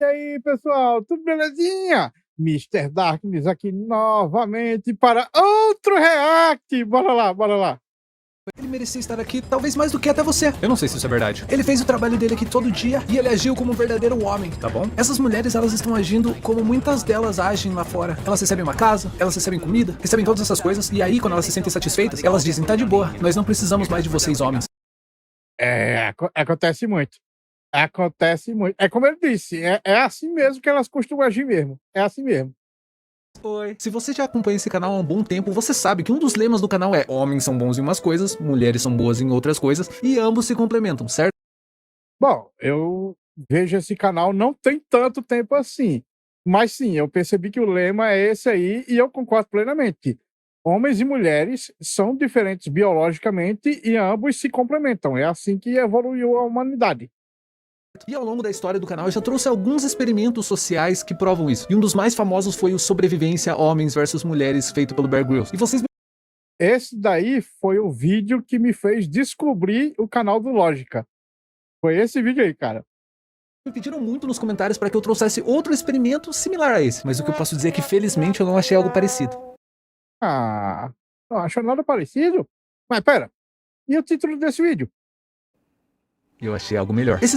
E aí, pessoal, tudo belezinha? Mister Darkness aqui novamente para outro react. Bora lá, bora lá. Ele merecia estar aqui, talvez mais do que até você. Eu não sei se isso é verdade. Ele fez o trabalho dele aqui todo dia e ele agiu como um verdadeiro homem, tá bom? Essas mulheres, elas estão agindo como muitas delas agem lá fora. Elas recebem uma casa, elas recebem comida, recebem todas essas coisas e aí, quando elas se sentem satisfeitas, elas dizem, tá de boa, nós não precisamos mais de vocês, homens. Acontece muito. Acontece muito. É como ele disse, é assim mesmo que elas costumam agir mesmo. É assim mesmo. Oi. Se você já acompanha esse canal há um bom tempo, você sabe que um dos lemas do canal é homens são bons em umas coisas, mulheres são boas em outras coisas e ambos se complementam, certo? Bom, eu vejo esse canal não tem tanto tempo assim. Mas sim, eu percebi que o lema é esse aí e eu concordo plenamente. Homens e mulheres são diferentes biologicamente e ambos se complementam. É assim que evoluiu a humanidade. E ao longo da história do canal eu já trouxe alguns experimentos sociais que provam isso. E um dos mais famosos foi o Sobrevivência Homens versus Mulheres, feito pelo Bear Grylls. E vocês Esse daí foi o vídeo que me fez descobrir o canal do Lógica. Foi esse vídeo aí, cara. me pediram muito nos comentários para que eu trouxesse outro experimento similar a esse. Mas o que eu posso dizer é que felizmente eu não achei algo parecido. Ah, não achou nada parecido? Mas pera, e o título desse vídeo? Eu achei algo melhor. Esse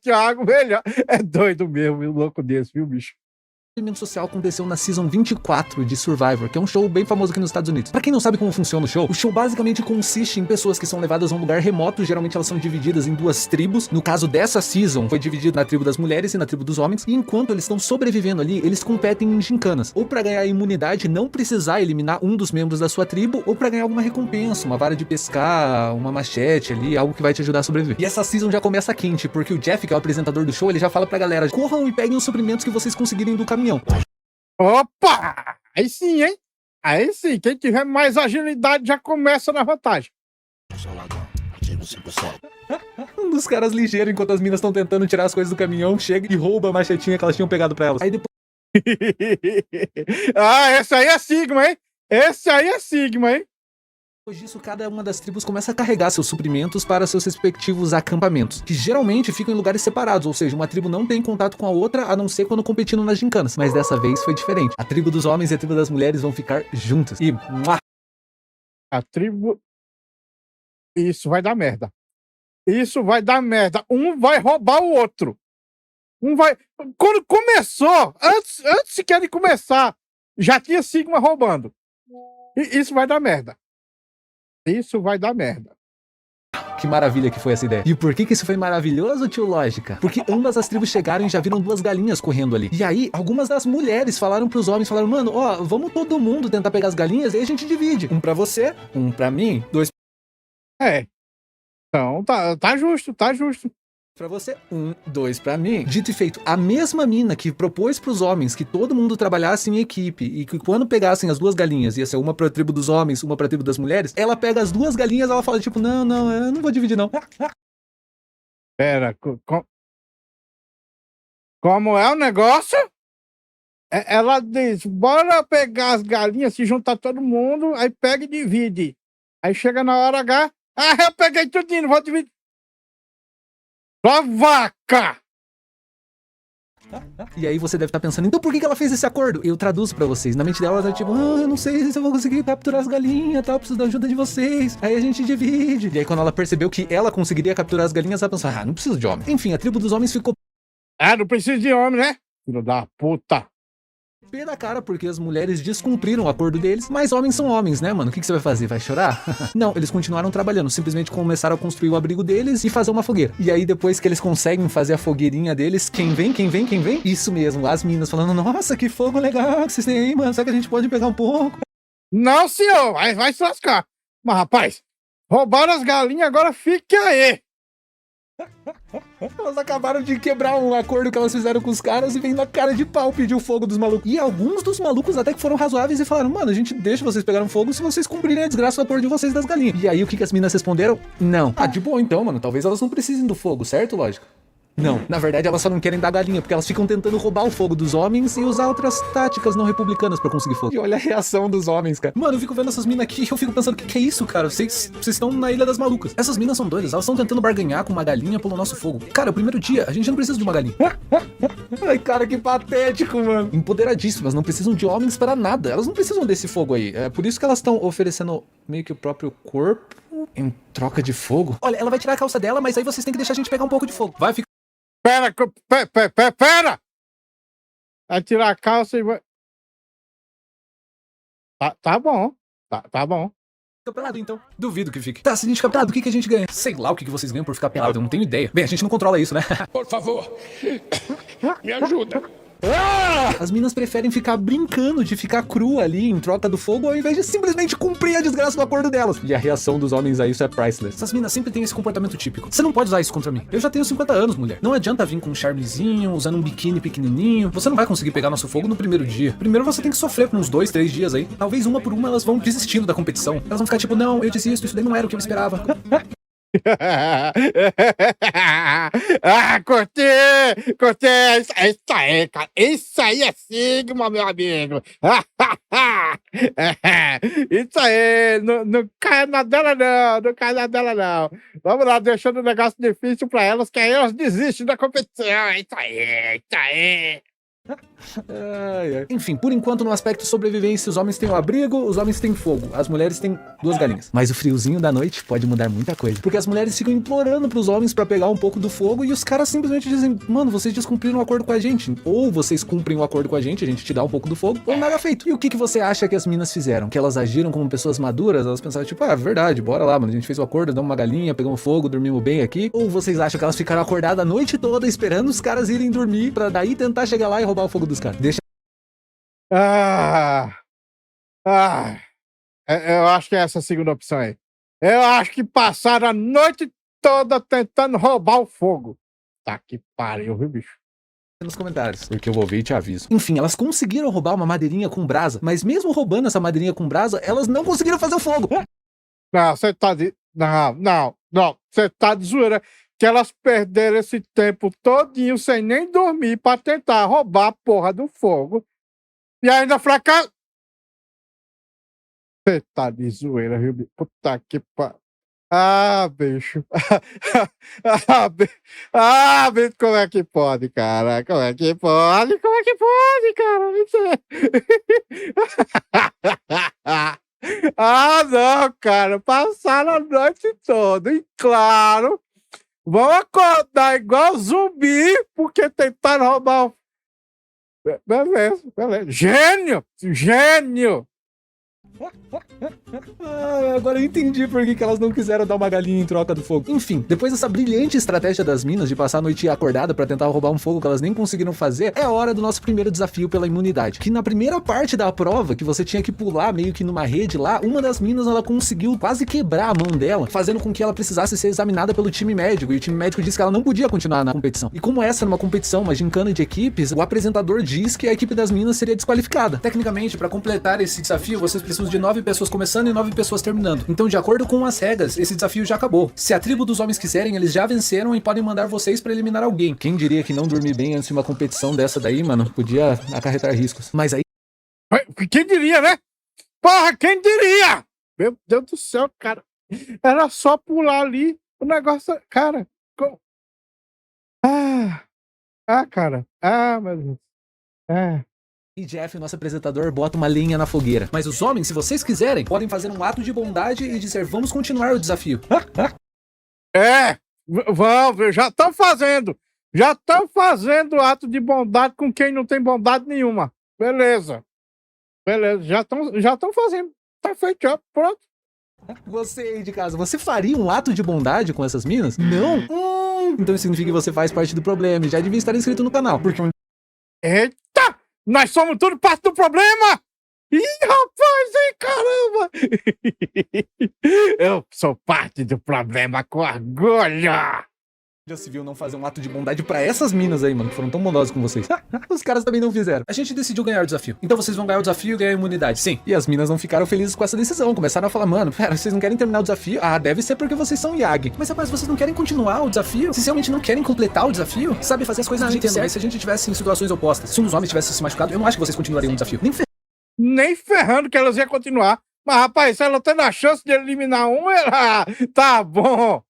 Thiago, melhor. É doido mesmo, um louco desse, viu, bicho? experimento social aconteceu na Season 24 de Survivor, que é um show bem famoso aqui nos Estados Unidos. Pra quem não sabe como funciona o show basicamente consiste em pessoas que são levadas a um lugar remoto, geralmente elas são divididas em duas tribos. No caso dessa Season, foi dividido na tribo das mulheres e na tribo dos homens, e enquanto eles estão sobrevivendo ali, eles competem em gincanas, ou pra ganhar imunidade e não precisar eliminar um dos membros da sua tribo, ou pra ganhar alguma recompensa, uma vara de pescar, uma machete ali, algo que vai te ajudar a sobreviver. E essa Season já começa quente, porque o Jeff, que é o apresentador do show, ele já fala pra galera, corram e peguem os suprimentos que vocês conseguirem do caminhão. Opa! Aí sim, hein? Aí sim, quem tiver mais agilidade já começa na vantagem. Um dos caras ligeiros, enquanto as minas estão tentando tirar as coisas do caminhão, chega e rouba a machetinha que elas tinham pegado pra elas. Aí depois Esse aí é Sigma, hein? Esse aí é Sigma, hein? Depois disso, cada uma das tribos começa a carregar seus suprimentos para seus respectivos acampamentos, que geralmente ficam em lugares separados, ou seja, uma tribo não tem contato com a outra, a não ser quando competindo nas gincanas. Mas dessa vez foi diferente. A tribo dos homens e a tribo das mulheres vão ficar juntas. E... A tribo... Isso vai dar merda. Isso vai dar merda. Um vai roubar o outro. Um vai... Quando começou, antes sequer de começar, já tinha Sigma roubando. E isso vai dar merda. Isso vai dar merda. Que maravilha que foi essa ideia. E por que isso foi maravilhoso, tio Lógica? Porque ambas as tribos chegaram e já viram duas galinhas correndo ali. E aí, algumas das mulheres falaram pros homens, falaram, mano, ó, vamos todo mundo tentar pegar as galinhas e aí a gente divide. Um pra você, um pra mim, dois Então, tá justo, tá justo. pra você, dois pra mim. Dito e feito, a mesma mina que propôs pros homens que todo mundo trabalhasse em equipe e que quando pegassem as duas galinhas, ia ser uma pra tribo dos homens, uma pra tribo das mulheres, ela pega as duas galinhas e ela fala tipo, não, eu não vou dividir não. Pera, como é o negócio? Ela diz, bora pegar as galinhas, se juntar todo mundo, aí pega e divide. Aí chega na hora H, eu peguei tudinho, não vou dividir. Sua vaca! E aí você deve estar pensando, então por que ela fez esse acordo? Eu traduzo pra vocês. Na mente dela, ela tá tipo, eu não sei se eu vou conseguir capturar as galinhas, tal, preciso da ajuda de vocês. Aí a gente divide. E aí quando ela percebeu que ela conseguiria capturar as galinhas, ela pensou, não preciso de homem. Enfim, a tribo dos homens ficou Não precisa de homem, né? Filho da puta. pé da cara porque as mulheres descumpriram o acordo deles, mas homens são homens, né, mano? O que você vai fazer? Vai chorar? Não, eles continuaram trabalhando, simplesmente começaram a construir o abrigo deles e fazer uma fogueira. E aí depois que eles conseguem fazer a fogueirinha deles, quem vem? Isso mesmo, as meninas falando, nossa, que fogo legal que vocês têm aí, mano, será que a gente pode pegar um pouco? Não, senhor, vai se lascar. Mas, rapaz, roubaram as galinhas, agora fique aí. Elas acabaram de quebrar um acordo que elas fizeram com os caras e vem na cara de pau pedir o fogo dos malucos. E alguns dos malucos até que foram razoáveis e falaram, mano, a gente deixa vocês pegarem fogo se vocês cumprirem a desgraça do acordo de vocês das galinhas. E aí o que as minas responderam? Não. De boa então, mano, talvez elas não precisem do fogo, certo, lógico? Não, na verdade elas só não querem dar galinha, porque elas ficam tentando roubar o fogo dos homens e usar outras táticas não republicanas pra conseguir fogo. E olha a reação dos homens, cara. Mano, eu fico vendo essas minas aqui e eu fico pensando, o que é isso, cara? Vocês estão na Ilha das Malucas. Essas minas são doidas, elas estão tentando barganhar com uma galinha pelo nosso fogo. Cara, o primeiro dia, a gente não precisa de uma galinha. Ai, cara, que patético, mano. Empoderadíssimas, não precisam de homens para nada. Elas não precisam desse fogo aí. É por isso que elas estão oferecendo meio que o próprio corpo em troca de fogo. Olha, ela vai tirar a calça dela, mas aí vocês têm que deixar a gente pegar um pouco de fogo. Vai ficar... Pera! Vai tirar a calça e vai... Tá bom. Tá bom. Fica pelado, então. Duvido que fique. Tá, se a gente ficar pelado, o que a gente ganha? Sei lá o que vocês ganham por ficar pelado, eu não tenho ideia. Bem, a gente não controla isso, né? Por favor, me ajuda. As minas preferem ficar brincando de ficar crua ali em troca do fogo ao invés de simplesmente cumprir a desgraça do acordo delas. E a reação dos homens a isso é priceless. Essas minas sempre têm esse comportamento típico. Você não pode usar isso contra mim. Eu já tenho 50 anos, mulher. Não adianta vir com um charmezinho, usando um biquíni pequenininho. Você não vai conseguir pegar nosso fogo no primeiro dia. Primeiro você tem que sofrer por uns 2, 3 dias aí. Talvez uma por uma elas vão desistindo da competição. Elas vão ficar tipo, não, eu desisto, isso daí não era o que eu esperava. Curti, isso aí, cara, isso aí é Sigma, meu amigo. Isso aí, não cai na dela não, vamos lá, deixando o negócio difícil pra elas, que aí elas desistem da competição, isso aí. Enfim, por enquanto no aspecto sobrevivência, os homens têm o abrigo, os homens têm fogo, as mulheres têm 2 galinhas. Mas o friozinho da noite pode mudar muita coisa, porque as mulheres ficam implorando pros homens pra pegar um pouco do fogo e os caras simplesmente dizem, mano, vocês descumpriram o acordo com a gente, ou vocês cumprem o acordo com a gente te dá um pouco do fogo, ou nada feito. E o que você acha que as minas fizeram? Que elas agiram como pessoas maduras? Elas pensaram tipo, é verdade, bora lá, mano, a gente fez o acordo, damos uma galinha, pegamos fogo, dormimos bem aqui? Ou vocês acham que elas ficaram acordadas a noite toda esperando os caras irem dormir pra daí tentar chegar lá e roubar o fogo dos caras? Deixa... Eu acho que é essa a segunda opção aí. Eu acho que passaram a noite toda tentando roubar o fogo. Tá que pariu, viu, bicho? Nos comentários, porque eu vou ver e te aviso. Enfim, elas conseguiram roubar uma madeirinha com brasa, mas mesmo roubando essa madeirinha com brasa, elas não conseguiram fazer o fogo. Não, você tá de... Não, você tá de zoeira. Que elas perderam esse tempo todinho sem nem dormir pra tentar roubar a porra do fogo. E ainda fracassou. Você tá de zoeira, viu, bicho? Puta que pariu. Bicho. Bicho, como é que pode, cara? Como é que pode, cara? Não, cara. Passaram a noite toda. E claro, vão acordar igual zumbi porque tentaram roubar o... Beleza. Gênio! Agora eu entendi por que elas não quiseram dar uma galinha em troca do fogo. Enfim, depois dessa brilhante estratégia das minas de passar a noite acordada pra tentar roubar um fogo que elas nem conseguiram fazer, é hora do nosso primeiro desafio pela imunidade. Que na primeira parte da prova, que você tinha que pular meio que numa rede lá, uma das minas ela conseguiu quase quebrar a mão dela, fazendo com que ela precisasse ser examinada pelo time médico, e o time médico disse que ela não podia continuar na competição. E como essa era uma competição, uma gincana de equipes, o apresentador diz que a equipe das minas seria desqualificada. Tecnicamente, pra completar esse desafio, vocês precisam de 9 pessoas começando e 9 pessoas terminando. Então, de acordo com as regras, esse desafio já acabou. Se a tribo dos homens quiserem, eles já venceram e podem mandar vocês pra eliminar alguém. Quem diria que não dormir bem antes de uma competição dessa daí, mano, podia acarretar riscos. Mas aí... Quem diria, né? Porra, quem diria? Meu Deus do céu, cara. Era só pular ali. O negócio... Cara... cara. Meu Deus. E Jeff, nosso apresentador, bota uma lenha na fogueira. Mas os homens, se vocês quiserem, podem fazer um ato de bondade e dizer, vamos continuar o desafio. Vamos, já estão fazendo. Já estão fazendo ato de bondade com quem não tem bondade nenhuma. Beleza, já estão fazendo. Tá feito, já, pronto. Você aí de casa, você faria um ato de bondade com essas minas? Não? Então isso significa que você faz parte do problema e já devia estar inscrito no canal. Porque... Eita! Nós somos tudo parte do problema! Ih, rapaz, caramba! Eu sou parte do problema com orgulho! Já se viu não fazer um ato de bondade pra essas minas aí, mano, que foram tão bondosas com vocês. Os caras também não fizeram. A gente decidiu ganhar o desafio. Então vocês vão ganhar o desafio e ganhar a imunidade. Sim. E as minas não ficaram felizes com essa decisão. Começaram a falar, mano, pera, vocês não querem terminar o desafio? Ah, deve ser porque vocês são Yagi. Mas rapaz, vocês não querem continuar o desafio? Vocês realmente não querem completar o desafio? Sabe, fazer as coisas do jeito certo? Se a gente tivesse em situações opostas, se um dos homens tivesse se machucado, eu não acho que vocês continuariam o desafio. Nem ferrando que elas iam continuar. Mas, rapaz, se ela tendo a chance de eliminar um, ela... Tá bom.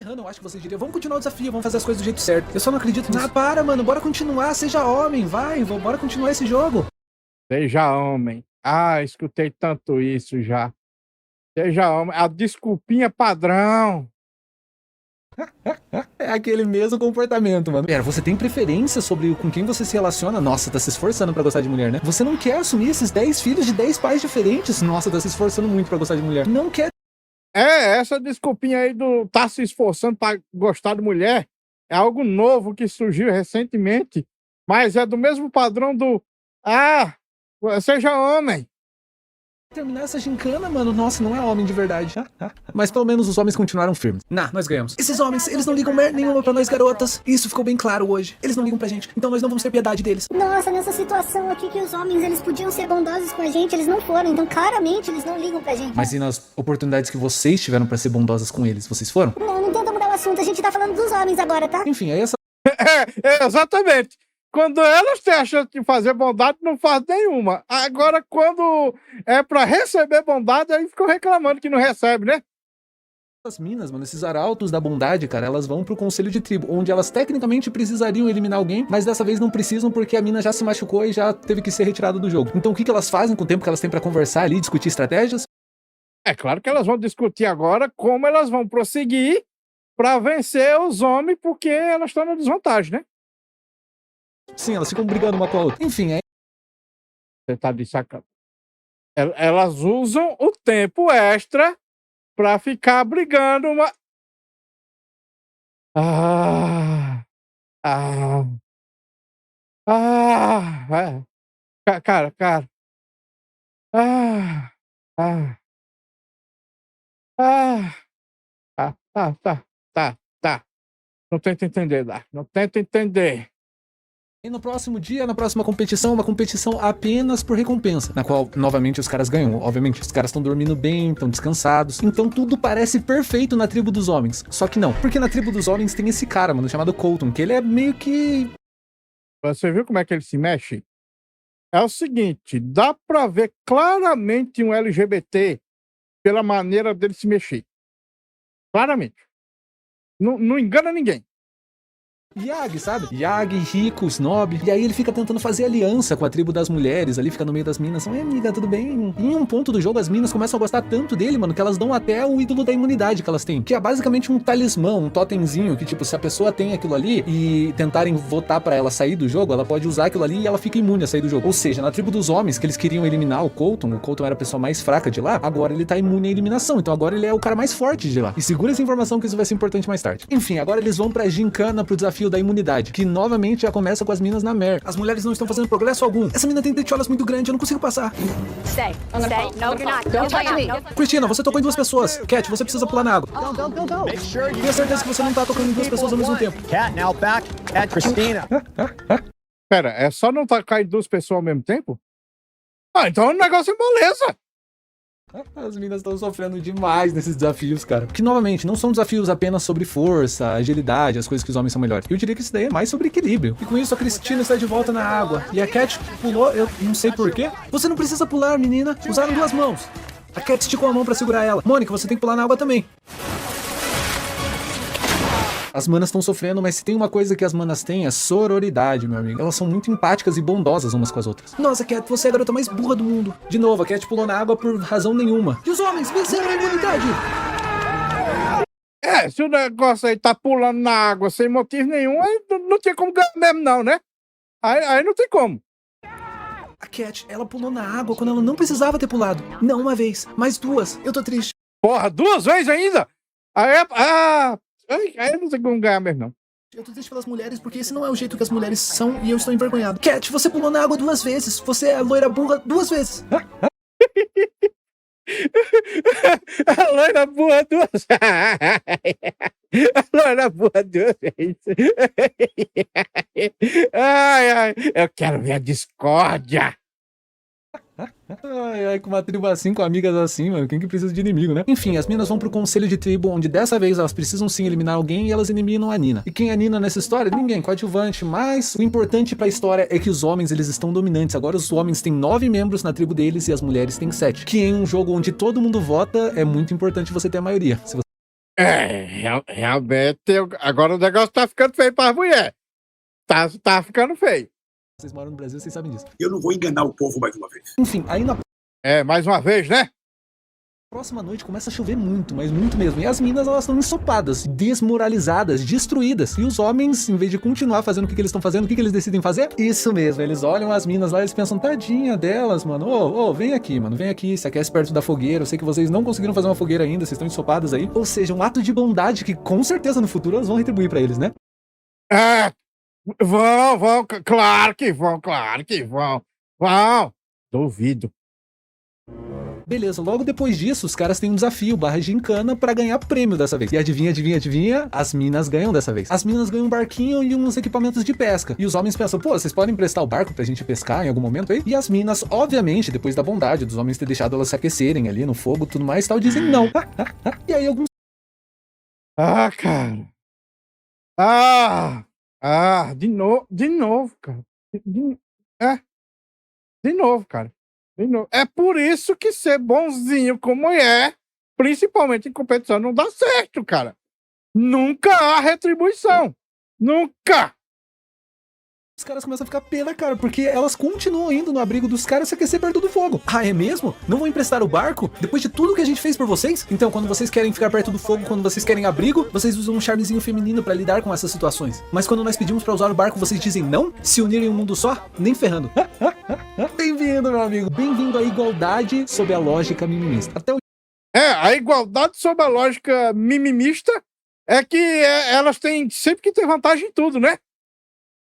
Eu acho que vocês diriam, vamos continuar o desafio, vamos fazer as coisas do jeito certo. Eu só não acredito nisso. Ah, para, mano, bora continuar, seja homem, vai, bora continuar esse jogo. Seja homem. Ah, escutei tanto isso já. Seja homem. A desculpinha padrão. É aquele mesmo comportamento, mano. Pera, você tem preferência sobre com quem você se relaciona? Nossa, tá se esforçando pra gostar de mulher, né? Você não quer assumir esses 10 filhos de 10 pais diferentes? Nossa, tá se esforçando muito pra gostar de mulher. Não quer. Essa desculpinha aí do tá se esforçando pra gostar de mulher é algo novo que surgiu recentemente, mas é do mesmo padrão do seja homem. Terminar essa gincana, mano, nossa, não é homem de verdade. Mas pelo menos os homens continuaram firmes. Nós ganhamos. Esses homens, eles não ligam merda nenhuma pra nós garotas. Isso ficou bem claro hoje. Eles não ligam pra gente, então nós não vamos ter piedade deles. Nossa, nessa situação aqui que os homens, eles podiam ser bondosos com a gente, eles não foram, então claramente eles não ligam pra gente. Mas e nas oportunidades que vocês tiveram pra ser bondosas com eles, vocês foram? Não tenta mudar o assunto, a gente tá falando dos homens agora, tá? Enfim, aí essa... Exatamente. Quando elas têm a chance de fazer bondade, não faz nenhuma. Agora, quando é pra receber bondade, aí ficam reclamando que não recebe, né? As minas, mano, esses arautos da bondade, cara, elas vão pro conselho de tribo, onde elas tecnicamente precisariam eliminar alguém, mas dessa vez não precisam porque a mina já se machucou e já teve que ser retirada do jogo. Então o que elas fazem com o tempo que elas têm pra conversar ali, discutir estratégias? É claro que elas vão discutir agora como elas vão prosseguir pra vencer os homens, porque elas estão na desvantagem, né? Sim, elas ficam brigando uma com a outra. Enfim, é... Você tá de sacana. Elas usam o tempo extra pra ficar brigando uma... Cara. Tá. Não tenta entender, Dar. Não tenta entender. E no próximo dia, na próxima competição, uma competição apenas por recompensa, na qual, novamente, os caras ganham. Obviamente, os caras estão dormindo bem, estão descansados. Então tudo parece perfeito na tribo dos homens. Só que não, porque na tribo dos homens tem esse cara, mano, chamado Colton, que ele é meio que... Você viu como é que ele se mexe? É o seguinte, dá pra ver claramente um LGBT pela maneira dele se mexer. Claramente. Não engana ninguém. Yagi, sabe? Yagi, rico, snob. E aí ele fica tentando fazer aliança com a tribo das mulheres, ali fica no meio das minas. Oi, amiga, tudo bem? E em um ponto do jogo, as minas começam a gostar tanto dele, mano, que elas dão até o ídolo da imunidade que elas têm. Que é basicamente um talismã, um totemzinho, que tipo, se a pessoa tem aquilo ali e tentarem votar pra ela sair do jogo, ela pode usar aquilo ali e ela fica imune a sair do jogo. Ou seja, na tribo dos homens, que eles queriam eliminar o Colton era a pessoa mais fraca de lá, agora ele tá imune à eliminação. Então agora ele é o cara mais forte de lá. E segura essa informação que isso vai ser importante mais tarde. Enfim, agora eles vão pra gincana pro desafio da imunidade, que novamente já começa com as minas na merda. As mulheres não estão fazendo progresso algum. Essa mina tem tetiolas muito grande, eu não consigo passar. Stay. No, you're not. Don't touch me. Cristina, você tocou em 2 pessoas. Cat, você precisa pular na água. Go. Tenha certeza que você não tá tocando em 2 pessoas ao mesmo tempo. Cat, now back at Christina. Pera, é só não tacar em 2 pessoas ao mesmo tempo? Então o negócio é moleza. As minas estão sofrendo demais nesses desafios, cara. Porque, novamente, não são desafios apenas sobre força, agilidade, as coisas que os homens são melhores. Eu diria que isso daí é mais sobre equilíbrio. E com isso, a Cristina está de volta na água. E a Cat pulou, eu não sei porquê. Você não precisa pular, menina. Usaram 2 mãos. A Cat esticou a mão pra segurar ela. Mônica, você tem que pular na água também. As manas estão sofrendo, mas se tem uma coisa que as manas têm é sororidade, meu amigo. Elas são muito empáticas e bondosas umas com as outras. Nossa, Cat, você é a garota mais burra do mundo. De novo, a Cat pulou na água por razão nenhuma. E os homens venceram a imunidade. Se o negócio aí tá pulando na água sem motivo nenhum, aí não tinha como ganhar mesmo não, né? Aí não tem como. A Cat, ela pulou na água quando ela não precisava ter pulado. Não uma vez, mas 2. Eu tô triste. Porra, 2 vezes ainda? Aí não tem como ganhar mesmo, não. Eu tô triste pelas mulheres porque esse não é o jeito que as mulheres são e eu estou envergonhado. Cat, você pulou na água 2 vezes. Você é a loira burra 2 vezes. A loira burra 2. Loira boa de uma vez. Ai, ai, eu quero ver a discórdia. Ai, ai, com uma tribo assim, com amigas assim, mano, quem que precisa de inimigo, né? Enfim, as minas vão pro conselho de tribo, onde dessa vez elas precisam sim eliminar alguém e elas eliminam a Nina. E quem é a Nina nessa história? Ninguém, coadjuvante, mas o importante pra história é que os homens, eles estão dominantes. Agora os homens têm 9 membros na tribo deles e as mulheres têm 7. Que em um jogo onde todo mundo vota, é muito importante você ter a maioria. Se Realmente, agora o negócio tá ficando feio para as mulheres. Tá ficando feio. vocês moram no Brasil, vocês sabem disso. Eu não vou enganar o povo mais uma vez. Enfim, aí na Mais uma vez, né? próxima noite começa a chover muito, mas muito mesmo. E as minas, elas estão ensopadas, desmoralizadas, destruídas. E os homens, em vez de continuar fazendo o que eles estão fazendo, o que eles decidem fazer? Isso mesmo, eles olham as minas lá e eles pensam, tadinha delas, mano. Ô, vem aqui, mano, vem aqui, se aquece perto da fogueira. Eu sei que vocês não conseguiram fazer uma fogueira ainda, vocês estão ensopadas aí. Ou seja, um ato de bondade que com certeza no futuro elas vão retribuir pra eles, né? Vão, claro que vão. Vão. Duvido. Beleza, logo depois disso, os caras têm um desafio, barra gincana, pra ganhar prêmio dessa vez. E adivinha, as minas ganham dessa vez. As minas ganham um barquinho e uns equipamentos de pesca. E os homens pensam, pô, vocês podem emprestar o barco pra gente pescar em algum momento aí? E as minas, obviamente, depois da bondade dos homens ter deixado elas se aquecerem ali no fogo e tudo mais, tal, dizem não. E aí alguns... Cara. De novo, cara. De novo, cara. É por isso que ser bonzinho com mulher, principalmente em competição, não dá certo, cara. Nunca há retribuição. Nunca. Os caras começam a ficar pé da cara, porque elas continuam indo no abrigo dos caras se aquecer perto do fogo. Ah, é mesmo? Não vão emprestar o barco? Depois de tudo que a gente fez por vocês? Então, quando vocês querem ficar perto do fogo, quando vocês querem abrigo, vocês usam um charmezinho feminino pra lidar com essas situações. Mas quando nós pedimos pra usar o barco, vocês dizem não? Se unirem em um mundo só? Nem ferrando. Bem-vindo, meu amigo. Bem-vindo à igualdade sob a lógica mimimista. Até o... A igualdade sob a lógica mimimista é que elas têm sempre que ter vantagem em tudo, né?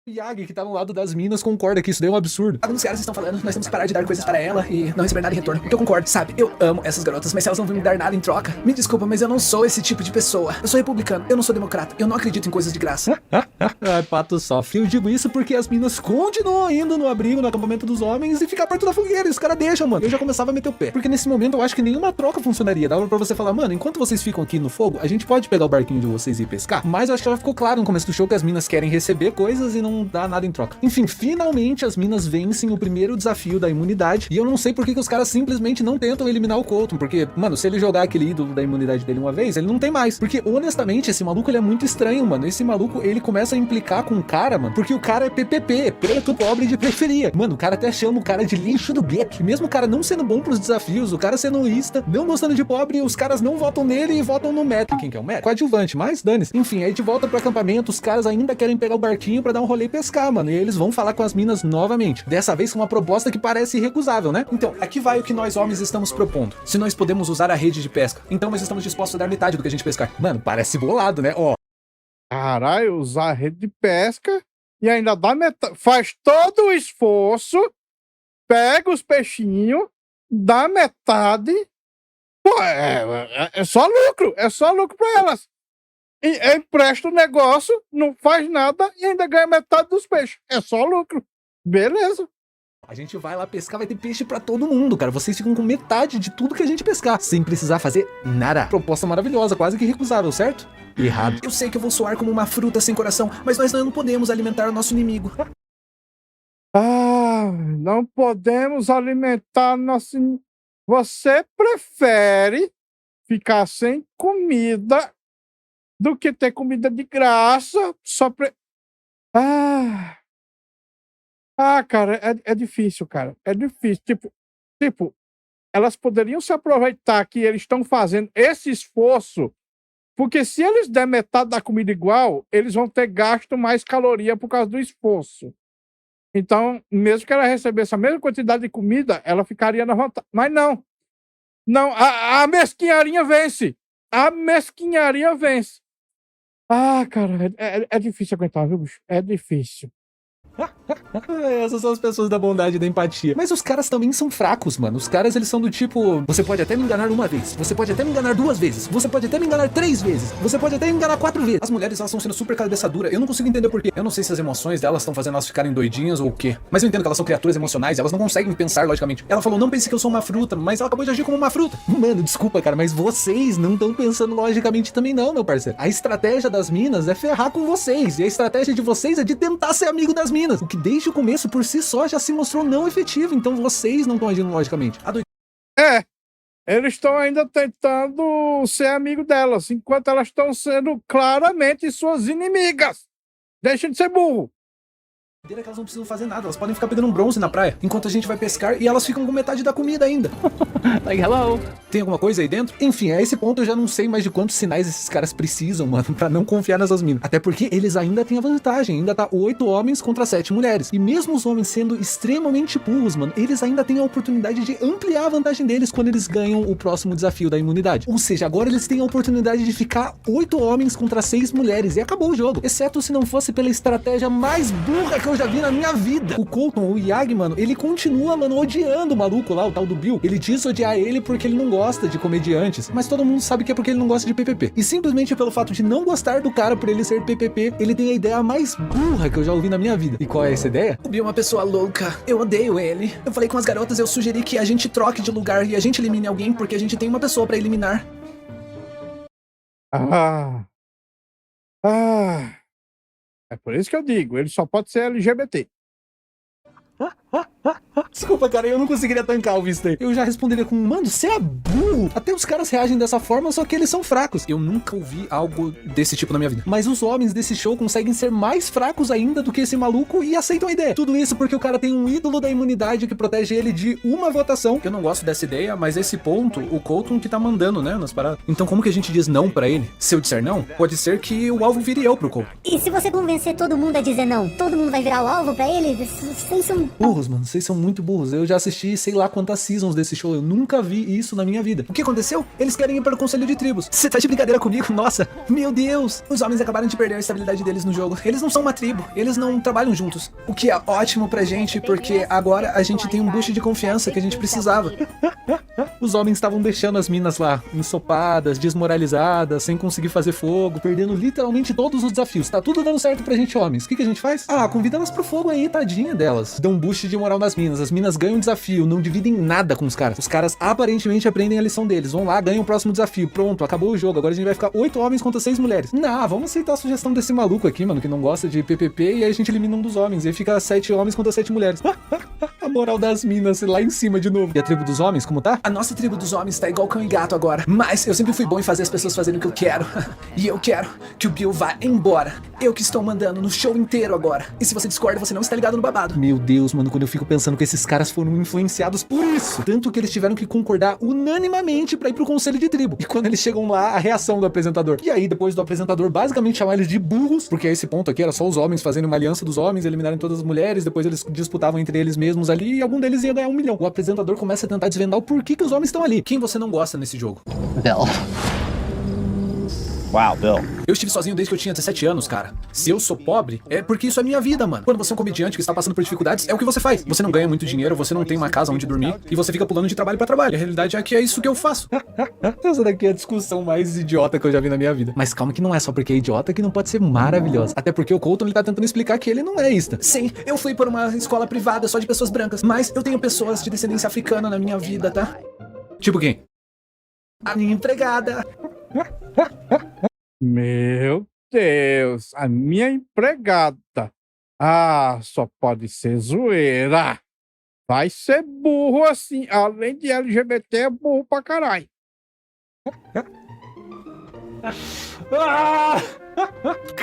Yagi, que tá no lado das minas, concorda que isso daí é um absurdo. Alguns caras estão falando, nós temos que parar de dar coisas para ela e não receber nada em retorno. Porque eu concordo, sabe? Eu amo essas garotas, mas se elas não vão me dar nada em troca, me desculpa, mas eu não sou esse tipo de pessoa. Eu sou republicano, eu não sou democrata, eu não acredito em coisas de graça. Ai, pato sofre. Eu digo isso porque as minas continuam indo no abrigo, no acampamento dos homens e ficar perto da fogueira. E os caras deixam, mano. Eu já começava a meter o pé. Porque nesse momento eu acho que nenhuma troca funcionaria. Dava pra você falar, mano, enquanto vocês ficam aqui no fogo, a gente pode pegar o barquinho de vocês e ir pescar. Mas eu acho que já ficou claro no começo do show que as minas querem receber coisas e não dá nada em troca. Enfim, finalmente as minas vencem o primeiro desafio da imunidade. E eu não sei por que os caras simplesmente não tentam eliminar o Colton. Porque, mano, se ele jogar aquele ídolo da imunidade dele uma vez, ele não tem mais. Porque, honestamente, esse maluco ele é muito estranho, mano. Esse maluco, ele começa a implicar com o cara, mano. Porque o cara é PPP, preto, pobre de periferia. Mano, o cara até chama o cara de lixo do gueto. E mesmo o cara não sendo bom pros desafios, o cara sendo ista, não gostando de pobre, os caras não votam nele e votam no Matt. Quem que é o Matt? Coadjuvante, mas dane-se. Enfim, aí de volta pro acampamento, os caras ainda querem pegar o barquinho pra dar um rolê e pescar, mano. E aí eles vão falar com as minas novamente. Dessa vez com uma proposta que parece irrecusável, né? Então, aqui vai o que nós homens estamos propondo. Se nós podemos usar a rede de pesca, então nós estamos dispostos a dar metade do que a gente pescar. Mano, parece bolado, né? Ó. Caralho, usar a rede de pesca e ainda dá metade. Faz todo o esforço, pega os peixinhos, dá metade. Pô, é só lucro. É só lucro pra elas. E empresta o negócio, não faz nada e ainda ganha metade dos peixes. É só lucro. Beleza. A gente vai lá pescar, vai ter peixe pra todo mundo, cara. Vocês ficam com metade de tudo que a gente pescar, sem precisar fazer nada. Proposta maravilhosa, quase que irrecusável, certo? Errado. Eu sei que eu vou soar como uma fruta sem coração, mas nós não podemos alimentar o nosso inimigo. Não podemos alimentar nosso... Você prefere ficar sem comida do que ter comida de graça só pra... cara, é difícil, cara. É difícil. Tipo, elas poderiam se aproveitar que eles estão fazendo esse esforço, porque se eles der metade da comida igual, eles vão ter gasto mais caloria por causa do esforço. Então, mesmo que ela recebesse a mesma quantidade de comida, ela ficaria na vantagem. Mas não. Não, a mesquinharia vence. A mesquinharia vence. Cara, é difícil aguentar, viu, bicho? É difícil. Essas são as pessoas da bondade e da empatia. Mas os caras também são fracos, mano. Os caras, eles são do tipo... Você pode até me enganar uma vez. Você pode até me enganar 2 vezes. Você pode até me enganar 3 vezes. Você pode até me enganar 4 vezes. As mulheres, elas estão sendo super cabeça dura. Eu não consigo entender por quê. Eu não sei se as emoções delas estão fazendo elas ficarem doidinhas ou o quê. Mas eu entendo que elas são criaturas emocionais. Elas não conseguem pensar logicamente. Ela falou, não pense que eu sou uma fruta. Mas ela acabou de agir como uma fruta. Mano, desculpa, cara. Mas vocês não estão pensando logicamente também não, meu parceiro. A estratégia das minas é ferrar com vocês. E a estratégia de vocês é de tentar ser amigo das minas. O que desde o começo, por si só, já se mostrou não efetivo. Então vocês não estão agindo logicamente. É, eles estão ainda tentando ser amigo delas, enquanto elas estão sendo claramente suas inimigas. Deixem de ser burro. É que elas não precisam fazer nada, elas podem ficar pegando um bronze na praia, enquanto a gente vai pescar e elas ficam com metade da comida ainda. Like, hello. Tem alguma coisa aí dentro? Enfim, a esse ponto eu já não sei mais de quantos sinais esses caras precisam, mano, pra não confiar nessas minas. Até porque eles ainda têm a vantagem, ainda tá 8 homens contra 7 mulheres. E mesmo os homens sendo extremamente burros, mano, eles ainda têm a oportunidade de ampliar a vantagem deles quando eles ganham o próximo desafio da imunidade. Ou seja, agora eles têm a oportunidade de ficar 8 homens contra 6 mulheres e acabou o jogo. Exceto se não fosse pela estratégia mais burra que eu já vi na minha vida. O Colton, o Yagi, mano, ele continua, mano, odiando o maluco lá, o tal do Bill. Ele diz odiar ele porque ele não gosta de comediantes, mas todo mundo sabe que é porque ele não gosta de PPP. E simplesmente pelo fato de não gostar do cara por ele ser PPP, ele tem a ideia mais burra que eu já ouvi na minha vida. E qual é essa ideia? O Bill é uma pessoa louca. Eu odeio ele. Eu falei com as garotas, eu sugeri que a gente troque de lugar e a gente elimine alguém porque a gente tem uma pessoa pra eliminar. É por isso que eu digo, ele só pode ser LGBT. Desculpa, cara, eu não conseguiria tancar o visto aí. Eu já responderia com, mano, você é burro. Até os caras reagem dessa forma, só que eles são fracos. Eu nunca ouvi algo desse tipo na minha vida. Mas os homens desse show conseguem ser mais fracos ainda do que esse maluco e aceitam a ideia. Tudo isso porque o cara tem um ídolo da imunidade que protege ele de uma votação. Eu não gosto dessa ideia, mas esse ponto, o Colton que tá mandando, né, nas paradas. Então como que a gente diz não pra ele? Se eu disser não, pode ser que o alvo vire eu pro Colton. E se você convencer todo mundo a dizer não, todo mundo vai virar o alvo pra ele? Vocês são... Burros, mano, vocês são muito burros. Eu já assisti sei lá quantas seasons desse show, eu nunca vi isso na minha vida. O que aconteceu? Eles querem ir para o Conselho de Tribos. Você tá de brincadeira comigo? Nossa, meu Deus. Os homens acabaram de perder a estabilidade deles no jogo. Eles não são uma tribo, eles não trabalham juntos. O que é ótimo pra gente, porque agora a gente tem um boost de confiança que a gente precisava. Os homens estavam deixando as minas lá, ensopadas, desmoralizadas, sem conseguir fazer fogo, perdendo literalmente todos os desafios. Tá tudo dando certo pra gente, homens. O que a gente faz? Ah, convida elas pro fogo aí, tadinha delas. Dá um boost de moral nas minas. As minas ganham um desafio, não dividem nada com os caras. Os caras aparentemente aprendem a lição deles. Vão lá, ganham o próximo desafio. Pronto, acabou o jogo. Agora a gente vai ficar 8 homens contra 6 mulheres. Não, vamos aceitar a sugestão desse maluco aqui, mano, que não gosta de PPP, e aí a gente elimina um dos homens. E aí fica 7 homens contra 7 mulheres. A moral das minas lá em cima de novo. E a tribo dos homens, como tá? A nossa tribo dos homens tá igual cão e gato agora. Mas eu sempre fui bom em fazer as pessoas fazerem o que eu quero. E eu quero que o Bill vá embora. Eu que estou mandando no show inteiro agora. E se você discorda, você não está ligado no babado. Meu Deus, mano, quando eu fico pensando que esses caras foram influenciados por isso. Tanto que eles tiveram que concordar unanimamente pra ir pro conselho de tribo. E quando eles chegam lá, a reação do apresentador. E aí, depois do apresentador basicamente chamar eles de burros, porque a esse ponto aqui era só os homens fazendo uma aliança dos homens, eliminarem todas as mulheres, depois eles disputavam entre eles mesmos ali e algum deles ia ganhar 1 milhão. O apresentador começa a tentar desvendar o porquê que os homens estão ali. Quem você não gosta nesse jogo? Bill. Wow, Bill. Eu estive sozinho desde que eu tinha 17 anos, cara. Se eu sou pobre, é porque isso é minha vida, mano. Quando você é um comediante que está passando por dificuldades, é o que você faz. Você não ganha muito dinheiro, você não tem uma casa onde dormir, e você fica pulando de trabalho pra trabalho. A realidade é que é isso que eu faço. Essa daqui é a discussão mais idiota que eu já vi na minha vida. Mas calma que não é só porque é idiota que não pode ser maravilhosa. Até porque o Colton, ele tá tentando explicar que ele não é ista. Sim, eu fui por uma escola privada só de pessoas brancas, mas eu tenho pessoas de descendência africana na minha vida, tá? Tipo quem? A minha empregada. Meu Deus, a minha empregada. Ah, só pode ser zoeira. Vai ser burro assim. Além de LGBT, é burro pra caralho.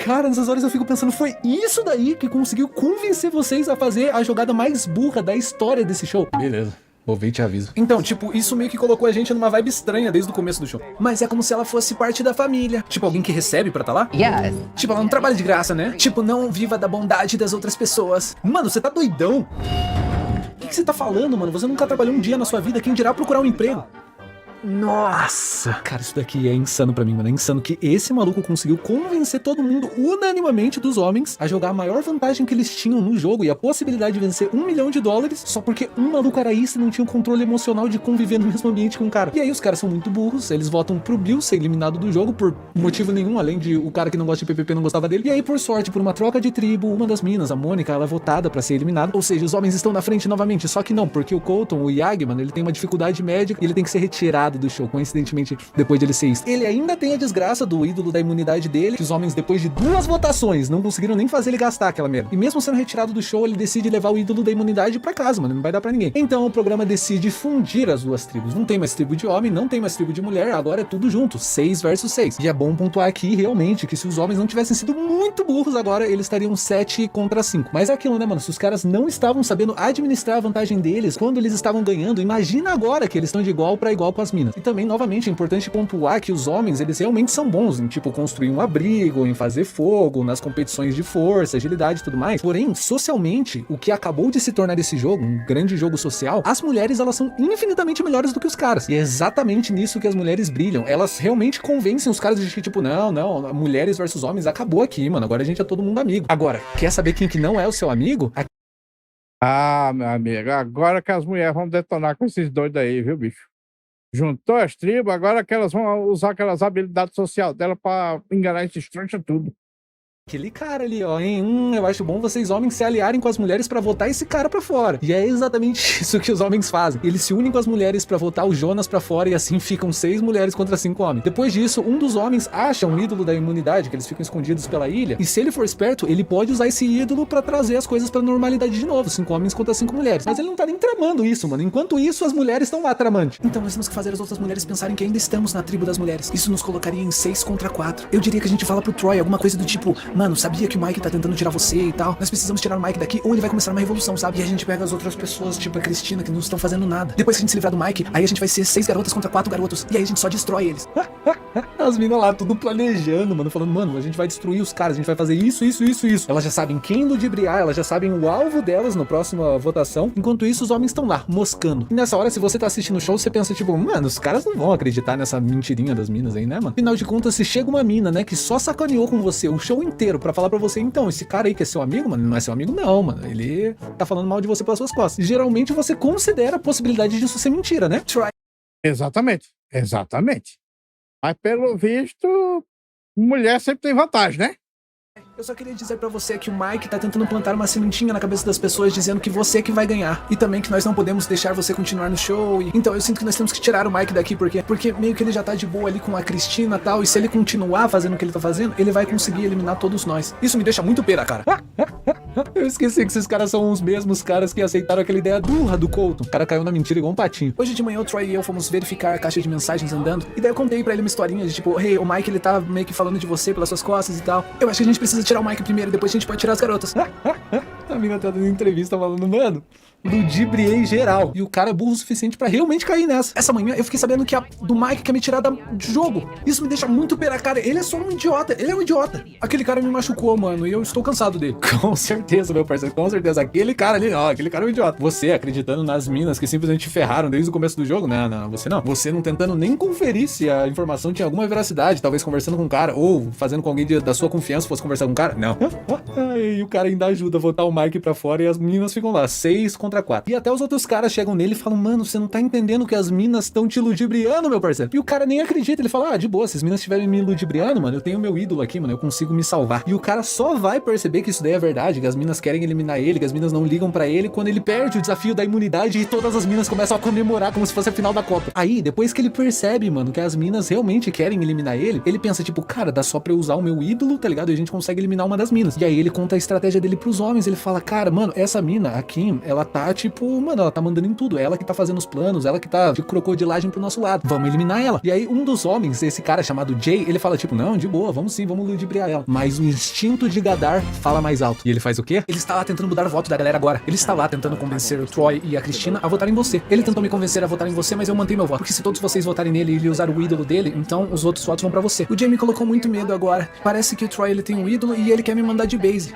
Cara, nessas horas eu fico pensando, foi isso daí que conseguiu convencer vocês a fazer a jogada mais burra da história desse show? Beleza. Vou ver e te aviso. Então, tipo, isso meio que colocou a gente numa vibe estranha desde o começo do show. Mas é como se ela fosse parte da família. Tipo, alguém que recebe pra tá lá? Yeah. Tipo, ela não trabalha de graça, né? Tipo, não viva da bondade das outras pessoas. Mano, você tá doidão? O que você tá falando, mano? Você nunca trabalhou um dia na sua vida, quem dirá procurar um emprego? Nossa! Cara, isso daqui é insano pra mim, mano. É insano que esse maluco conseguiu convencer todo mundo, unanimamente dos homens, a jogar a maior vantagem que eles tinham no jogo e a possibilidade de vencer $1 milhão só porque um maluco era isso e não tinha o controle emocional de conviver no mesmo ambiente com um cara. E aí os caras são muito burros, eles votam pro Bill ser eliminado do jogo por motivo nenhum, além de o cara que não gosta de PVP não gostava dele. E aí, por sorte, por uma troca de tribo, uma das minas, a Mônica, ela é votada pra ser eliminada. Ou seja, os homens estão na frente novamente, só que não, porque o Colton, o Yagi, mano, ele tem uma dificuldade médica e ele tem que ser retirado do show, coincidentemente, depois de ele ser isso. Ele ainda tem a desgraça do ídolo da imunidade dele, que os homens, depois de 2 votações, não conseguiram nem fazer ele gastar aquela merda. E mesmo sendo retirado do show, ele decide levar o ídolo da imunidade pra casa, mano, não vai dar pra ninguém. Então o programa decide fundir as duas tribos. Não tem mais tribo de homem, não tem mais tribo de mulher, agora é tudo junto, 6 versus 6. E é bom pontuar aqui, realmente, que se os homens não tivessem sido muito burros agora, eles estariam 7 contra 5. Mas é aquilo, né, mano? Se os caras não estavam sabendo administrar a vantagem deles quando eles estavam ganhando, imagina agora que eles estão de igual pra igual com as minas. E também, novamente, é importante pontuar que os homens, eles realmente são bons em, tipo, construir um abrigo, em fazer fogo, nas competições de força, agilidade e tudo mais. Porém, socialmente, o que acabou de se tornar esse jogo, um grande jogo social, as mulheres, elas são infinitamente melhores do que os caras. E é exatamente nisso que as mulheres brilham. Elas realmente convencem os caras de que, tipo, não, mulheres versus homens, acabou aqui, mano. Agora a gente é todo mundo amigo. Agora, quer saber quem que não é o seu amigo? Ah, meu amigo, agora que as mulheres vão detonar com esses doidos aí, viu, bicho? Juntou as tribos, agora que elas vão usar aquelas habilidades sociais dela pra enganar esses trouxas tudo. Aquele cara ali, ó, hein? Eu acho bom vocês homens se aliarem com as mulheres pra votar esse cara pra fora. E é exatamente isso que os homens fazem. Eles se unem com as mulheres pra votar o Jonas pra fora e assim ficam 6 mulheres contra 5 homens. Depois disso, um dos homens acha um ídolo da imunidade, que eles ficam escondidos pela ilha, e se ele for esperto, ele pode usar esse ídolo pra trazer as coisas pra normalidade de novo, 5 homens contra 5 mulheres. Mas ele não tá nem tramando isso, mano. Enquanto isso, as mulheres estão lá tramando. Então nós temos que fazer as outras mulheres pensarem que ainda estamos na tribo das mulheres. Isso nos colocaria em 6 contra 4. Eu diria que a gente fala pro Troy alguma coisa do tipo, mano, sabia que o Mike tá tentando tirar você e tal, nós precisamos tirar o Mike daqui ou ele vai começar uma revolução, sabe? E a gente pega as outras pessoas, tipo a Cristina, que não estão fazendo nada. Depois que a gente se livrar do Mike, aí a gente vai ser 6 garotas contra 4 garotos, e aí a gente só destrói eles. As minas lá, tudo planejando, mano, falando, mano, a gente vai destruir os caras, a gente vai fazer isso. Elas já sabem quem ludibriar, elas já sabem o alvo delas na próxima votação, enquanto isso os homens estão lá, moscando. E nessa hora, se você tá assistindo o show, você pensa, tipo, mano, os caras não vão acreditar nessa mentirinha das minas aí, né, mano? Afinal de contas, se chega uma mina, né, que só sacaneou com você o show inteiro pra falar pra você, então, esse cara aí que é seu amigo, mano, não é seu amigo não, mano, ele tá falando mal de você pelas suas costas. E geralmente você considera a possibilidade disso ser mentira, né? Exatamente. Mas pelo visto, mulher sempre tem vantagem, né? Eu só queria dizer pra você que o Mike tá tentando plantar uma sementinha na cabeça das pessoas dizendo que você que vai ganhar. E também que nós não podemos deixar você continuar no show. Então eu sinto que nós temos que tirar o Mike daqui, porque meio que ele já tá de boa ali com a Cristina e tal. E se ele continuar fazendo o que ele tá fazendo, ele vai conseguir eliminar todos nós. Isso me deixa muito pera, cara. Eu esqueci que esses caras são os mesmos caras que aceitaram aquela ideia burra do Colton. O cara caiu na mentira igual um patinho. Hoje de manhã o Troy e eu fomos verificar a caixa de mensagens andando. E daí eu contei pra ele uma historinha de tipo, hey, o Mike ele tá meio que falando de você pelas suas costas e tal. Eu acho que a gente precisa tirar o Mike primeiro, depois a gente pode tirar as garotas. A mina tá dando entrevista falando, mano, ludibriei geral. E o cara é burro o suficiente pra realmente cair nessa. Essa manhã eu fiquei sabendo que a do Mike quer me tirar do jogo. Isso me deixa muito pera, cara. Ele é só um idiota. Ele é um idiota. Aquele cara me machucou, mano, e eu estou cansado dele. Com certeza, meu parceiro, com certeza. Aquele cara ali, ó, aquele cara é um idiota. Você acreditando nas minas que simplesmente ferraram desde o começo do jogo? Não, você não. Você não tentando nem conferir se a informação tinha alguma veracidade, talvez conversando com um cara, ou fazendo com alguém da sua confiança fosse conversar com um cara? Não. E o cara ainda ajuda a botar o Mike pra fora e as minas ficam lá, 6 contra 4. E até os outros caras chegam nele e falam, mano, você não tá entendendo que as minas estão te ludibriando, meu parceiro. E o cara nem acredita, ele fala, de boa, se as minas estiverem me ludibriando, mano, eu tenho meu ídolo aqui, mano, eu consigo me salvar. E o cara só vai perceber que isso daí é verdade, que as minas querem eliminar ele, que as minas não ligam pra ele, quando ele perde o desafio da imunidade e todas as minas começam a comemorar como se fosse a final da Copa. Aí, depois que ele percebe, mano, que as minas realmente querem eliminar ele pensa, tipo, cara, dá só pra eu usar o meu ídolo, tá ligado? E a gente consegue eliminar uma das minas. E aí ele conta a estratégia dele pros homens, ele fala, cara, mano, essa mina, a Kim, ela tá, tipo, mano, ela tá mandando em tudo, ela que tá fazendo os planos, ela que tá de crocodilagem pro nosso lado, vamos eliminar ela. E aí um dos homens, esse cara chamado Jay, ele fala, tipo, não, de boa, vamos sim, vamos ludibriar ela. Mas o instinto de Gadar fala mais alto. E ele faz o quê? Ele está lá tentando mudar o voto da galera agora. Ele está lá tentando convencer o Troy e a Cristina a votar em você. Ele tentou me convencer a votar em você, mas eu mantenho meu voto. Porque se todos vocês votarem nele e ele usar o ídolo dele, então os outros votos vão pra você. O Jay me colocou muito medo agora. Parece que o Troy ele tem um ídolo e ele quer me mandar de base.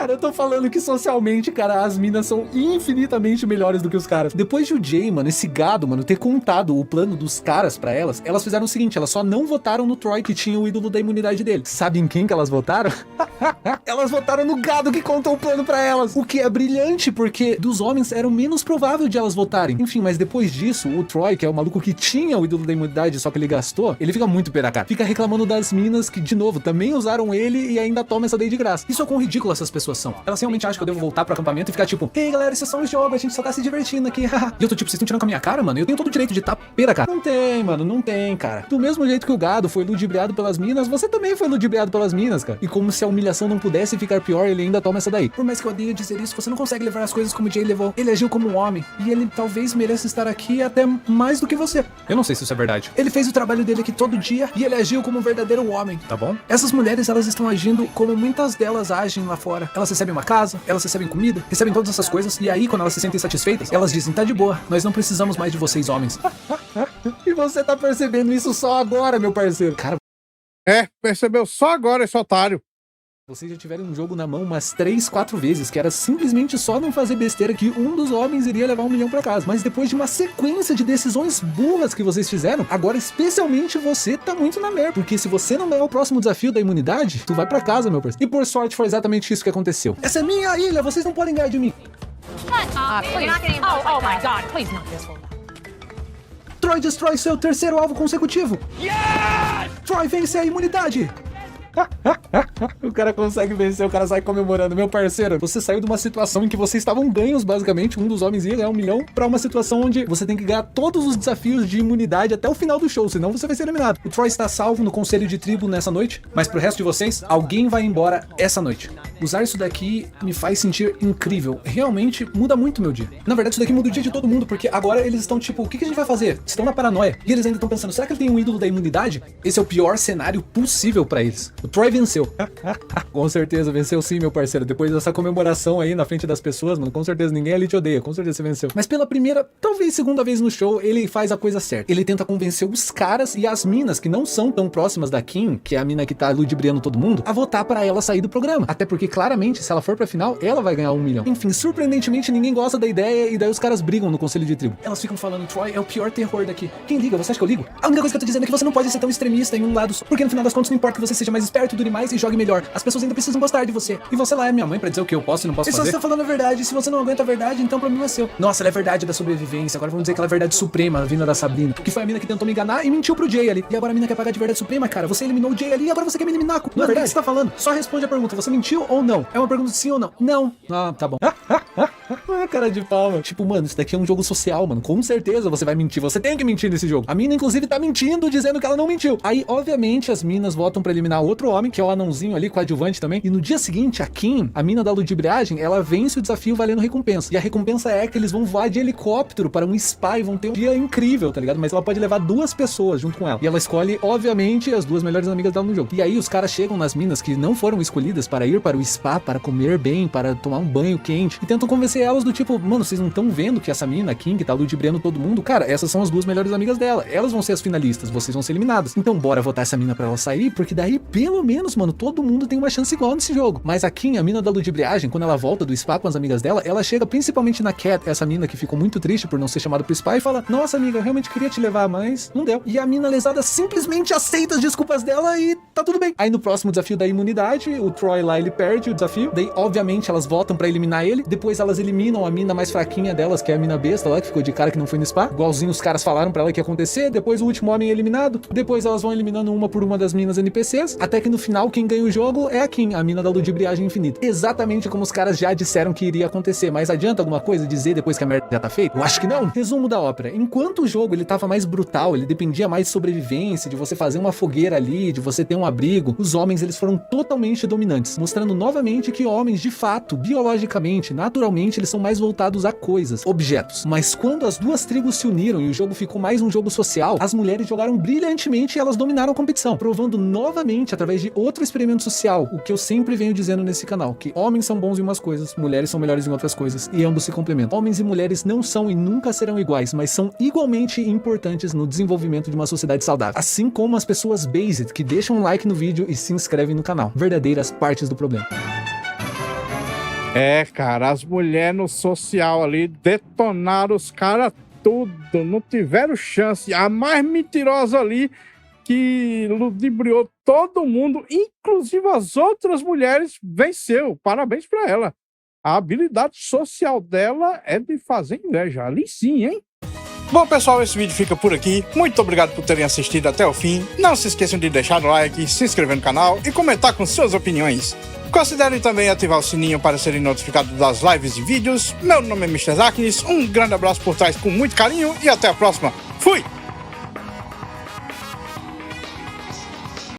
Cara, eu tô falando que socialmente, cara, as minas são infinitamente melhores do que os caras. Depois de o Jay, mano, esse gado, mano, ter contado o plano dos caras pra elas fizeram o seguinte, elas só não votaram no Troy, que tinha o ídolo da imunidade dele. Sabe em quem que elas votaram? Elas votaram no gado que contou o plano pra elas. O que é brilhante, porque dos homens era o menos provável de elas votarem. Enfim, mas depois disso, o Troy, que é o maluco que tinha o ídolo da imunidade, só que ele gastou, ele fica muito pé da cara. Fica reclamando das minas que, de novo, também usaram ele e ainda toma essa daí de graça. Isso é quão ridículo essas pessoas são. Elas realmente acham que eu devo voltar pro acampamento e ficar tipo, ei galera, isso é só um jogo, a gente só tá se divertindo aqui. E eu tô tipo, vocês estão tirando com a minha cara, mano? Eu tenho todo o direito de estar pé da cara. Não tem, mano, não tem, cara. Do mesmo jeito que o gado foi ludibriado pelas minas, você também foi ludibriado pelas minas, cara. E como se a humilhação não pudesse ficar pior, ele ainda toma essa daí. Por mais que eu odeie dizer isso, você não consegue levar as coisas como o Jay levou. Ele agiu como um homem. E ele talvez mereça estar aqui até mais do que você. Eu não sei se isso é verdade. Ele fez o trabalho dele aqui todo dia e ele agiu como um verdadeiro homem, tá bom? Essas mulheres, elas estão agindo como muitas delas agem lá fora. Elas recebem uma casa, elas recebem comida, recebem todas essas coisas. E aí, quando elas se sentem satisfeitas, elas dizem, tá de boa, nós não precisamos mais de vocês, homens. E você tá percebendo isso só agora, meu parceiro. Cara, Percebeu só agora esse otário. vocês já tiveram um jogo na mão umas 3, 4 vezes, que era simplesmente só não fazer besteira que um dos homens iria levar 1 milhão pra casa. Mas depois de uma sequência de decisões burras que vocês fizeram, agora especialmente você tá muito na merda. Porque se você não ganhar o próximo desafio da imunidade, tu vai pra casa, meu parceiro. E por sorte foi exatamente isso que aconteceu. Essa é minha ilha, vocês não podem ganhar de mim. You're not getting oh my God, please not this one. Troy destrói seu terceiro alvo consecutivo. Yes! Troy vence a imunidade. O cara consegue vencer, o cara sai comemorando. Meu parceiro, você saiu de uma situação em que vocês estavam ganhos, basicamente. Um dos homens ia ganhar 1 milhão pra uma situação onde você tem que ganhar todos os desafios de imunidade até o final do show, senão você vai ser eliminado. O Troy está salvo no conselho de tribo nessa noite, mas pro resto de vocês, alguém vai embora essa noite. Usar isso daqui me faz sentir incrível. Realmente muda muito meu dia. Na verdade, isso daqui muda o dia de todo mundo, porque agora eles estão tipo, o que a gente vai fazer? Estão na paranoia. E eles ainda estão pensando, será que ele tem um ídolo da imunidade? Esse é o pior cenário possível pra eles. O Troy venceu. Com certeza, venceu sim, meu parceiro. Depois dessa comemoração aí na frente das pessoas, mano, com certeza ninguém ali te odeia. Com certeza você venceu. Mas pela primeira, talvez segunda vez no show, ele faz a coisa certa. Ele tenta convencer os caras e as minas que não são tão próximas da Kim, que é a mina que tá ludibriando todo mundo, a votar pra ela sair do programa. Até porque, claramente, se ela for pra final, ela vai ganhar 1 milhão. Enfim, surpreendentemente, ninguém gosta da ideia e daí os caras brigam no conselho de tribo. Elas ficam falando, Troy é o pior terror daqui. Quem liga? Você acha que eu ligo? A única coisa que eu tô dizendo é que você não pode ser tão extremista em um lado só. Porque no final das contas, não importa que você seja mais esperto, dure mais e jogue melhor. As pessoas ainda precisam gostar de você. E você lá é minha mãe pra dizer o que eu posso e não posso fazer. Se você tá falando a verdade, se você não aguenta a verdade, então o problema é seu. Nossa, ela é verdade da sobrevivência. Agora vamos dizer que ela é verdade suprema, a vinda da Sabrina. Que foi a mina que tentou me enganar e mentiu pro Jay ali. E agora a mina quer pagar de verdade suprema, cara. Você eliminou o Jay ali e agora você quer me eliminar. Não é verdade? O que você tá falando? Só responde a pergunta. Você mentiu ou não? É uma pergunta de sim ou não. Não. Ah, tá bom. Cara de palma. Tipo, mano, isso daqui é um jogo social, mano. Com certeza você vai mentir. Você tem que mentir nesse jogo. A mina, inclusive, tá mentindo, dizendo que ela não mentiu. Aí, obviamente, as minas votam pra eliminar outro homem, que é o anãozinho ali, coadjuvante também. E no dia seguinte, a Kim, a mina da ludibriagem, ela vence o desafio valendo recompensa. E a recompensa é que eles vão voar de helicóptero para um spa e vão ter um dia incrível, tá ligado? Mas ela pode levar 2 pessoas junto com ela. E ela escolhe, obviamente, as 2 melhores amigas dela no jogo. E aí os caras chegam nas minas que não foram escolhidas para ir para o spa, para comer bem, para tomar um banho quente. E tentam convencer elas do tipo, mano, vocês não estão vendo que essa mina, a Kim, que tá ludibriando todo mundo? Cara, essas são as 2 melhores amigas dela. Elas vão ser as finalistas, vocês vão ser eliminadas. Então bora votar essa mina pra ela sair, porque daí, pelo menos, mano, todo mundo tem uma chance igual nesse jogo. Mas a Kim, a mina da ludibriagem, quando ela volta do spa com as amigas dela, ela chega principalmente na Cat, essa mina que ficou muito triste por não ser chamada pro spa, e fala, nossa amiga, eu realmente queria te levar, mas não deu. E a mina lesada simplesmente aceita as desculpas dela e tá tudo bem. Aí no próximo desafio da imunidade, o Troy lá, ele perde o desafio, daí obviamente elas votam pra eliminar ele, depois elas eliminam a mina mais fraquinha delas, que é a mina besta lá, que ficou de cara que não foi no spa, igualzinho os caras falaram pra ela que ia acontecer, depois o último homem é eliminado, depois elas vão eliminando uma por uma das minas NPCs, até que no final quem ganha o jogo é a Kim, a mina da ludibriagem infinita. Exatamente como os caras já disseram que iria acontecer, mas adianta alguma coisa dizer depois que a merda já tá feita? Eu acho que não. Resumo da ópera. Enquanto o jogo ele tava mais brutal, ele dependia mais de sobrevivência, de você fazer uma fogueira ali, de você ter um abrigo, os homens eles foram totalmente dominantes, mostrando novamente que homens, de fato, biologicamente, naturalmente, eles são mais voltados a coisas, objetos. Mas quando as 2 tribos se uniram e o jogo ficou mais um jogo social, as mulheres jogaram brilhantemente e elas dominaram a competição, provando novamente, através de outro experimento social, o que eu sempre venho dizendo nesse canal, que homens são bons em umas coisas, mulheres são melhores em outras coisas, e ambos se complementam. Homens e mulheres não são e nunca serão iguais, mas são igualmente importantes no desenvolvimento de uma sociedade saudável. Assim como as pessoas based, que deixam um like no vídeo e se inscrevem no canal. Verdadeiras partes do problema. É, cara, as mulheres no social ali detonaram os caras tudo, não tiveram chance. A mais mentirosa ali que ludibriou todo mundo, inclusive as outras mulheres, venceu. Parabéns pra ela. A habilidade social dela é de fazer inveja. Ali sim, hein? Bom, pessoal, esse vídeo fica por aqui. Muito obrigado por terem assistido até o fim. Não se esqueçam de deixar o like, se inscrever no canal e comentar com suas opiniões. Considerem também ativar o sininho para serem notificados das lives e vídeos. Meu nome é Mr. Darkness, um grande abraço por trás com muito carinho e até a próxima. Fui!